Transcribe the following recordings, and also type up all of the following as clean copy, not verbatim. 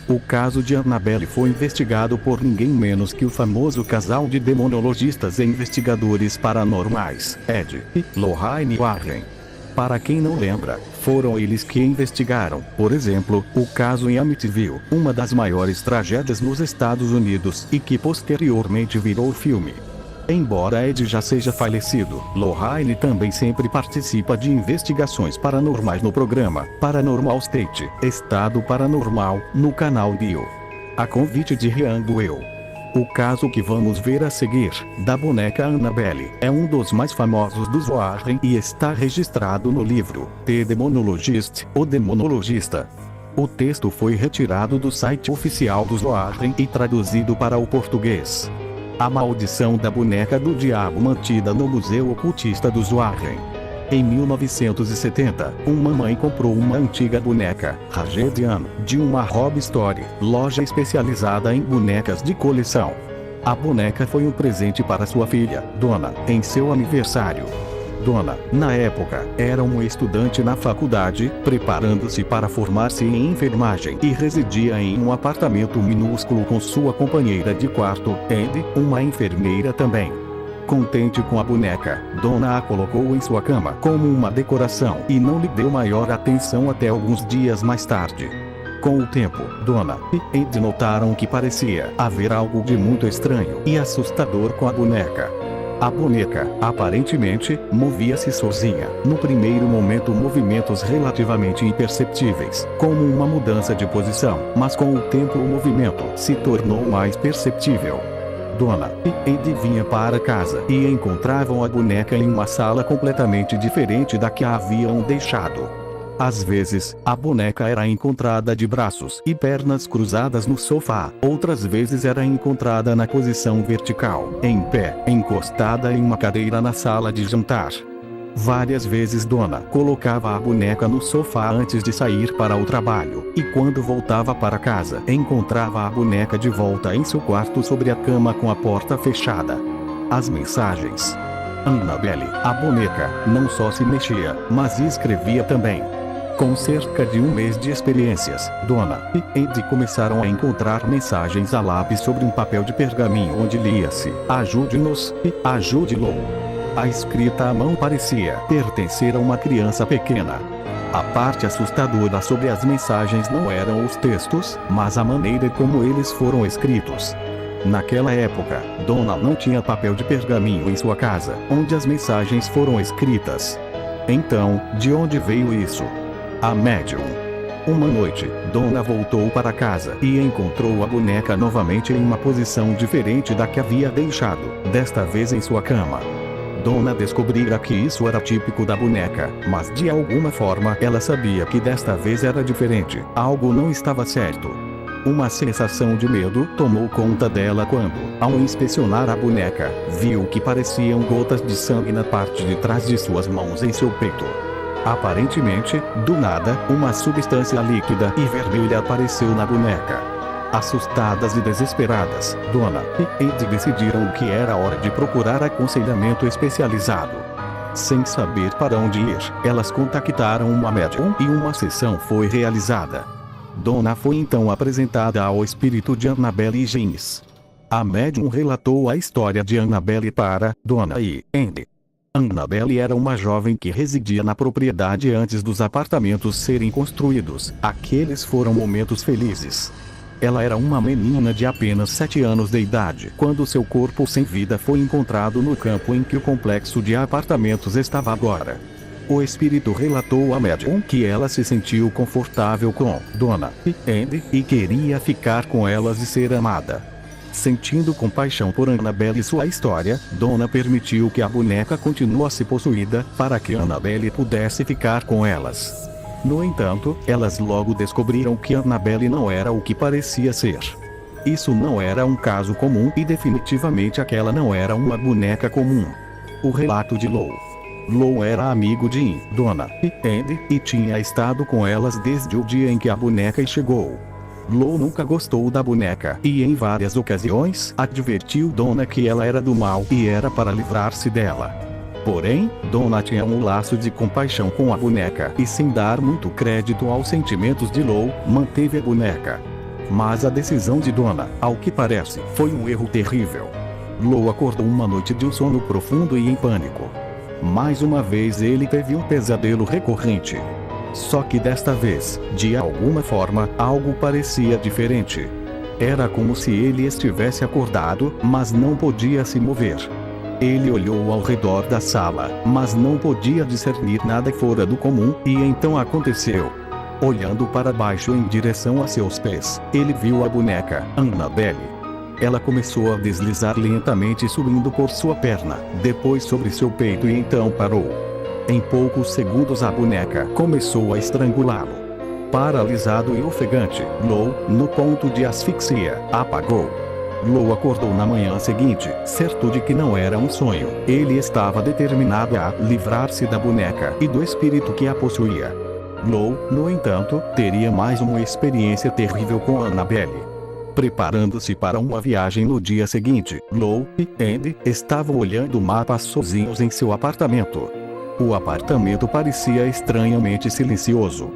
O caso de Annabelle foi investigado por ninguém menos que o famoso casal de demonologistas e investigadores paranormais, Ed e Lorraine Warren. Para quem não lembra, foram eles que investigaram, por exemplo, o caso em Amityville, uma das maiores tragédias nos Estados Unidos e que posteriormente virou filme. Embora Ed já seja falecido, Lorraine também sempre participa de investigações paranormais no programa Paranormal State, Estado Paranormal, no canal Dio. A convite de Ryan Buell. O caso que vamos ver a seguir, da boneca Annabelle, é um dos mais famosos dos Warren e está registrado no livro The Demonologist, o Demonologista. O texto foi retirado do site oficial dos Warren e traduzido para o português. A maldição da boneca do diabo mantida no Museu Ocultista dos Warren. Em 1970, uma mãe comprou uma antiga boneca, Tragedian, de uma Hobby Story, loja especializada em bonecas de coleção. A boneca foi um presente para sua filha, Donna, em seu aniversário. Donna, na época, era uma estudante na faculdade, preparando-se para formar-se em enfermagem e residia em um apartamento minúsculo com sua companheira de quarto, Andy, uma enfermeira também. Contente com a boneca, Donna a colocou em sua cama como uma decoração e não lhe deu maior atenção até alguns dias mais tarde. Com o tempo, Donna e Andy notaram que parecia haver algo de muito estranho e assustador com a boneca. A boneca, aparentemente, movia-se sozinha, no primeiro momento movimentos relativamente imperceptíveis, como uma mudança de posição, mas com o tempo o movimento se tornou mais perceptível. Donna e Andy vinham para casa e encontravam a boneca em uma sala completamente diferente da que a haviam deixado. Às vezes, a boneca era encontrada de braços e pernas cruzadas no sofá, outras vezes era encontrada na posição vertical, em pé, encostada em uma cadeira na sala de jantar. Várias vezes Donna colocava a boneca no sofá antes de sair para o trabalho, e quando voltava para casa, encontrava a boneca de volta em seu quarto sobre a cama com a porta fechada. As mensagens. Annabelle, a boneca, não só se mexia, mas escrevia também. Com cerca de um mês de experiências, Donna e Andy começaram a encontrar mensagens a lápis sobre um papel de pergaminho onde lia-se: "Ajude-nos" e "Ajude-lo". A escrita à mão parecia pertencer a uma criança pequena. A parte assustadora sobre as mensagens não eram os textos, mas a maneira como eles foram escritos. Naquela época, Donna não tinha papel de pergaminho em sua casa, onde as mensagens foram escritas. Então, de onde veio isso? A médium. Uma noite, Donna voltou para casa e encontrou a boneca novamente em uma posição diferente da que havia deixado, desta vez em sua cama. Donna descobrira que isso era típico da boneca, mas de alguma forma ela sabia que desta vez era diferente, algo não estava certo. Uma sensação de medo tomou conta dela quando, ao inspecionar a boneca, viu que pareciam gotas de sangue na parte de trás de suas mãos em seu peito. Aparentemente, do nada, uma substância líquida e vermelha apareceu na boneca. Assustadas e desesperadas, Donna e Andy decidiram que era hora de procurar aconselhamento especializado. Sem saber para onde ir, elas contactaram uma médium e uma sessão foi realizada. Donna foi então apresentada ao espírito de Annabelle James. A médium relatou a história de Annabelle para Donna e Andy. Annabelle era uma jovem que residia na propriedade antes dos apartamentos serem construídos. Aqueles foram momentos felizes. Ela era uma menina de apenas 7 anos de idade quando seu corpo sem vida foi encontrado no campo em que o complexo de apartamentos estava agora. O espírito relatou a médium que ela se sentiu confortável com Donna e Andy e queria ficar com elas e ser amada. Sentindo compaixão por Annabelle e sua história, Donna permitiu que a boneca continuasse possuída, para que Annabelle pudesse ficar com elas. No entanto, elas logo descobriram que Annabelle não era o que parecia ser. Isso não era um caso comum e definitivamente aquela não era uma boneca comum. O relato de Lou. Lou era amigo de Donna e Andy e tinha estado com elas desde o dia em que a boneca chegou. Lou nunca gostou da boneca e em várias ocasiões advertiu Donna que ela era do mal e era para livrar-se dela. Porém, Donna tinha um laço de compaixão com a boneca e sem dar muito crédito aos sentimentos de Lou, manteve a boneca. Mas a decisão de Donna, ao que parece, foi um erro terrível. Lou acordou uma noite de um sono profundo e em pânico. Mais uma vez ele teve um pesadelo recorrente. Só que desta vez, de alguma forma, algo parecia diferente. Era como se ele estivesse acordado, mas não podia se mover. Ele olhou ao redor da sala, mas não podia discernir nada fora do comum, e então aconteceu. Olhando para baixo em direção a seus pés, ele viu a boneca, Annabelle. Ela começou a deslizar lentamente subindo por sua perna, depois sobre seu peito e então parou. Em poucos segundos a boneca começou a estrangulá-lo. Paralisado e ofegante, Lou, no ponto de asfixia, apagou. Lou acordou na manhã seguinte, certo de que não era um sonho. Ele estava determinado a livrar-se da boneca e do espírito que a possuía. Lou, no entanto, teria mais uma experiência terrível com Annabelle. Preparando-se para uma viagem no dia seguinte, Lou e Andy estavam olhando mapas sozinhos em seu apartamento. O apartamento parecia estranhamente silencioso.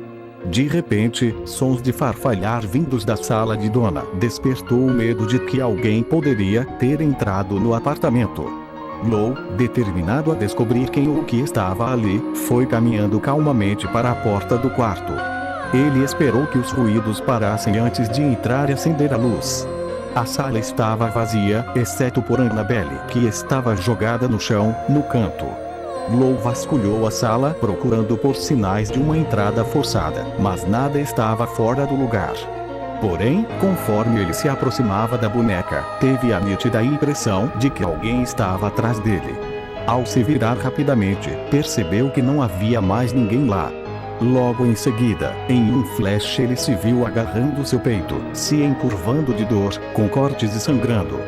De repente, sons de farfalhar vindos da sala de Donna despertou o medo de que alguém poderia ter entrado no apartamento. Lou, determinado a descobrir quem ou o que estava ali, foi caminhando calmamente para a porta do quarto. Ele esperou que os ruídos parassem antes de entrar e acender a luz. A sala estava vazia, exceto por Annabelle, que estava jogada no chão, no canto. Lou vasculhou a sala procurando por sinais de uma entrada forçada, mas nada estava fora do lugar. Porém, conforme ele se aproximava da boneca, teve a nítida impressão de que alguém estava atrás dele. Ao se virar rapidamente, percebeu que não havia mais ninguém lá. Logo em seguida, em um flash ele se viu agarrando seu peito, se encurvando de dor, com cortes e sangrando.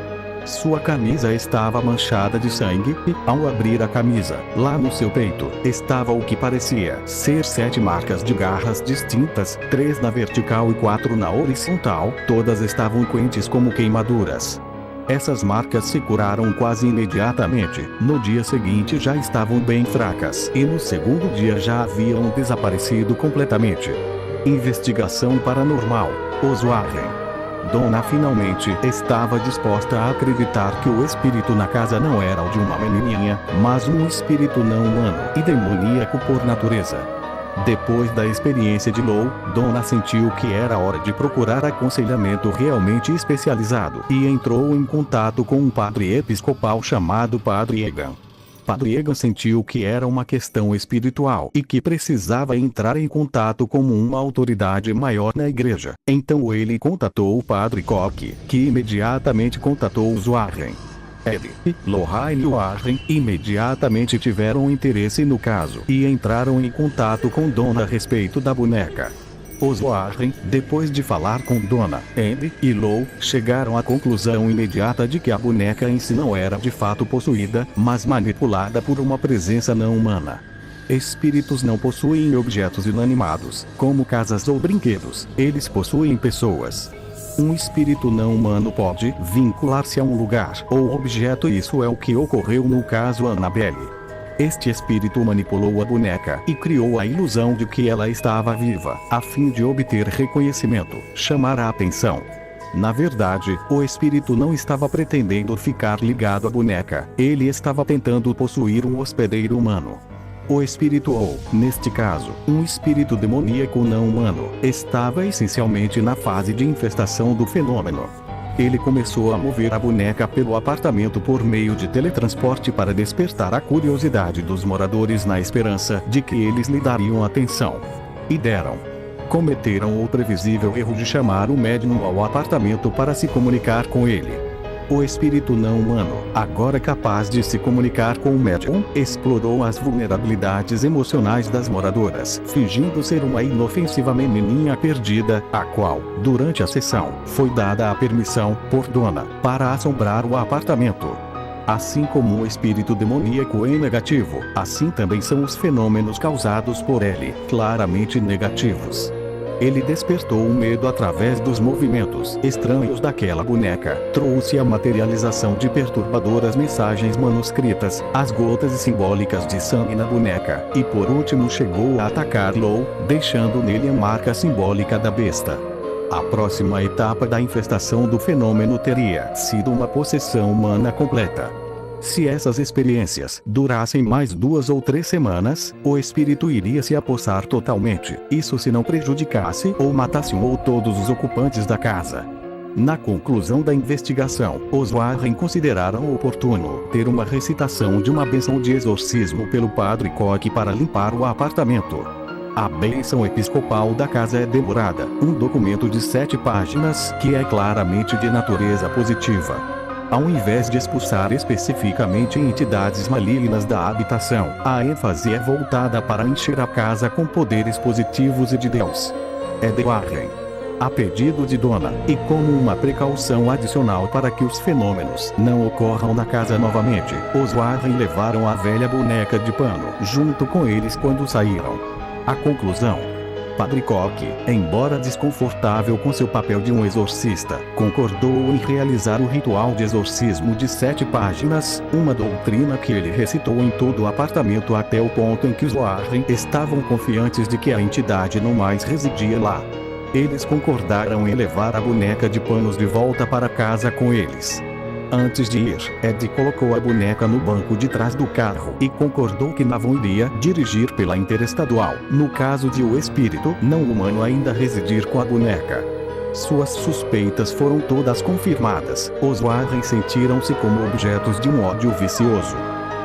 Sua camisa estava manchada de sangue e, ao abrir a camisa, lá no seu peito, estava o que parecia ser 7 marcas de garras distintas, 3 na vertical e 4 na horizontal, todas estavam quentes como queimaduras. Essas marcas se curaram quase imediatamente, no dia seguinte já estavam bem fracas e no segundo dia já haviam desaparecido completamente. Investigação paranormal, Os Warren. Donna finalmente estava disposta a acreditar que o espírito na casa não era o de uma menininha, mas um espírito não humano e demoníaco por natureza. Depois da experiência de Lou, Donna sentiu que era hora de procurar aconselhamento realmente especializado e entrou em contato com um padre episcopal chamado Padre Egan. Padre Egan sentiu que era uma questão espiritual e que precisava entrar em contato com uma autoridade maior na igreja. Então ele contatou o Padre Koch, que imediatamente contatou os Warren. Ed e Lorraine Warren imediatamente tiveram interesse no caso e entraram em contato com Donna a respeito da boneca. Os Warren, depois de falar com Donna, Andy e Lou, chegaram à conclusão imediata de que a boneca em si não era de fato possuída, mas manipulada por uma presença não humana. Espíritos não possuem objetos inanimados, como casas ou brinquedos, eles possuem pessoas. Um espírito não humano pode vincular-se a um lugar ou objeto e isso é o que ocorreu no caso Annabelle. Este espírito manipulou a boneca e criou a ilusão de que ela estava viva, a fim de obter reconhecimento, chamar a atenção. Na verdade, o espírito não estava pretendendo ficar ligado à boneca, ele estava tentando possuir um hospedeiro humano. O espírito ou, neste caso, um espírito demoníaco não humano, estava essencialmente na fase de infestação do fenômeno. Ele começou a mover a boneca pelo apartamento por meio de teletransporte para despertar a curiosidade dos moradores na esperança de que eles lhe dariam atenção. E deram. Cometeram o previsível erro de chamar o médium ao apartamento para se comunicar com ele. O espírito não humano, agora capaz de se comunicar com o médium, explorou as vulnerabilidades emocionais das moradoras, fingindo ser uma inofensiva menininha perdida, a qual, durante a sessão, foi dada a permissão, por Donna, para assombrar o apartamento. Assim como o espírito demoníaco é negativo, assim também são os fenômenos causados por ele, claramente negativos. Ele despertou o medo através dos movimentos estranhos daquela boneca, trouxe a materialização de perturbadoras mensagens manuscritas, as gotas simbólicas de sangue na boneca, e por último chegou a atacar Lou, deixando nele a marca simbólica da besta. A próxima etapa da infestação do fenômeno teria sido uma possessão humana completa. Se essas experiências durassem mais 2 ou 3 semanas, o espírito iria se apossar totalmente, isso se não prejudicasse ou matasse um ou todos os ocupantes da casa. Na conclusão da investigação, os Warren consideraram oportuno ter uma recitação de uma bênção de exorcismo pelo padre Koch para limpar o apartamento. A bênção episcopal da casa é demorada, um documento de 7 páginas que é claramente de natureza positiva. Ao invés de expulsar especificamente entidades malignas da habitação, a ênfase é voltada para encher a casa com poderes positivos e de Deus. Ed Warren. A pedido de Dona, e como uma precaução adicional para que os fenômenos não ocorram na casa novamente, os Warren levaram a velha boneca de pano junto com eles quando saíram. A conclusão: Padre Koch, embora desconfortável com seu papel de um exorcista, concordou em realizar o ritual de exorcismo de 7 páginas, uma doutrina que ele recitou em todo o apartamento até o ponto em que os Warren estavam confiantes de que a entidade não mais residia lá. Eles concordaram em levar a boneca de panos de volta para casa com eles. Antes de ir, Ed colocou a boneca no banco de trás do carro e concordou que Navon iria dirigir pela interestadual, no caso de o espírito não humano ainda residir com a boneca. Suas suspeitas foram todas confirmadas, os Warren sentiram-se como objetos de um ódio vicioso.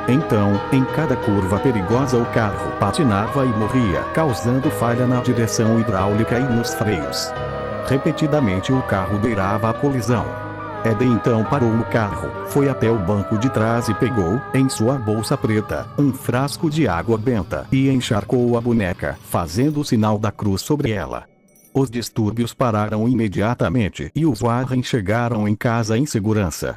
Então, em cada curva perigosa o carro patinava e morria, causando falha na direção hidráulica e nos freios. Repetidamente o carro beirava a colisão. Ed então parou o carro, foi até o banco de trás e pegou, em sua bolsa preta, um frasco de água benta e encharcou a boneca, fazendo o sinal da cruz sobre ela. Os distúrbios pararam imediatamente e os Warren chegaram em casa em segurança.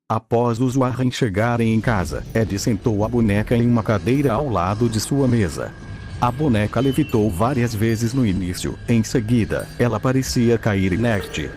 Após os Warren chegarem em casa, Ed sentou a boneca em uma cadeira ao lado de sua mesa. A boneca levitou várias vezes no início, em seguida, ela parecia cair inerte.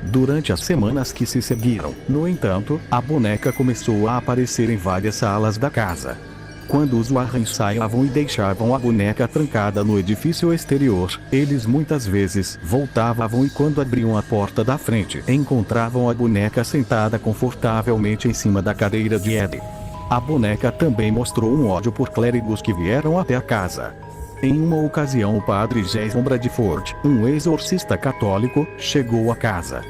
Durante as semanas que se seguiram, no entanto, a boneca começou a aparecer em várias salas da casa. Quando os Warren saíam e deixavam a boneca trancada no edifício exterior, eles muitas vezes voltavam e quando abriam a porta da frente, encontravam a boneca sentada confortavelmente em cima da cadeira de Ed. A boneca também mostrou um ódio por clérigos que vieram até a casa. Em uma ocasião o padre Jason Bradford, um exorcista católico, chegou à casa.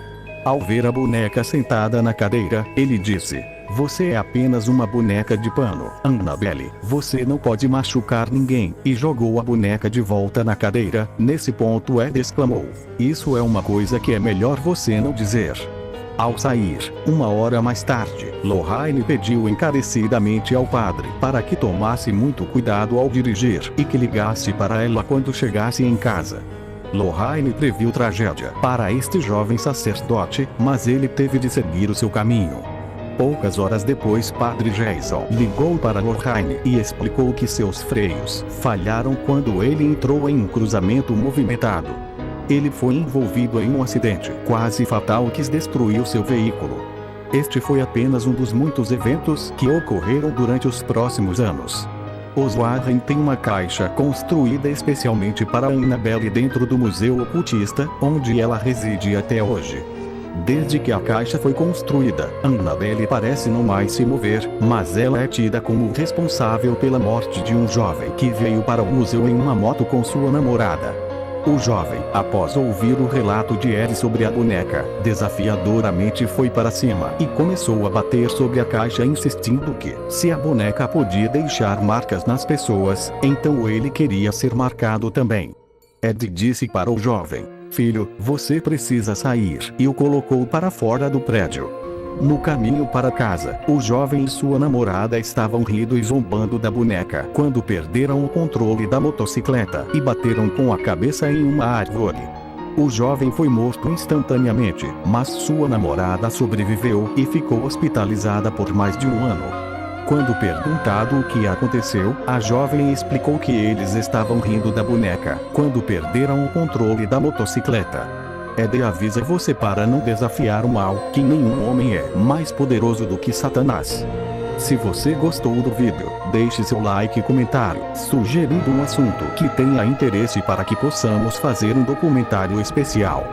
Ao ver a boneca sentada na cadeira, ele disse: "Você é apenas uma boneca de pano, Annabelle. Você não pode machucar ninguém", e jogou a boneca de volta na cadeira. Nesse ponto Ed exclamou: "Isso é uma coisa que é melhor você não dizer." Ao sair, 1 hora mais tarde, Lorraine pediu encarecidamente ao padre para que tomasse muito cuidado ao dirigir e que ligasse para ela quando chegasse em casa. Lorraine previu tragédia para este jovem sacerdote, mas ele teve de seguir o seu caminho. Poucas horas depois Padre Jason ligou para Lorraine e explicou que seus freios falharam quando ele entrou em um cruzamento movimentado. Ele foi envolvido em um acidente quase fatal que destruiu seu veículo. Este foi apenas um dos muitos eventos que ocorreram durante os próximos anos. Os Warren têm uma caixa construída especialmente para Annabelle dentro do Museu Ocultista, onde ela reside até hoje. Desde que a caixa foi construída, Annabelle parece não mais se mover, mas ela é tida como responsável pela morte de um jovem que veio para o museu em uma moto com sua namorada. O jovem, após ouvir o relato de Ed sobre a boneca, desafiadoramente foi para cima e começou a bater sobre a caixa insistindo que, se a boneca podia deixar marcas nas pessoas, então ele queria ser marcado também. Ed disse para o jovem: "Filho, você precisa sair", e o colocou para fora do prédio. No caminho para casa, o jovem e sua namorada estavam rindo e zombando da boneca quando perderam o controle da motocicleta e bateram com a cabeça em uma árvore. O jovem foi morto instantaneamente, mas sua namorada sobreviveu e ficou hospitalizada por mais de 1 ano. Quando perguntado o que aconteceu, a jovem explicou que eles estavam rindo da boneca quando perderam o controle da motocicleta. Ed avisa você para não desafiar o mal, que nenhum homem é mais poderoso do que Satanás. Se você gostou do vídeo, deixe seu like e comentário, sugerindo um assunto que tenha interesse para que possamos fazer um documentário especial.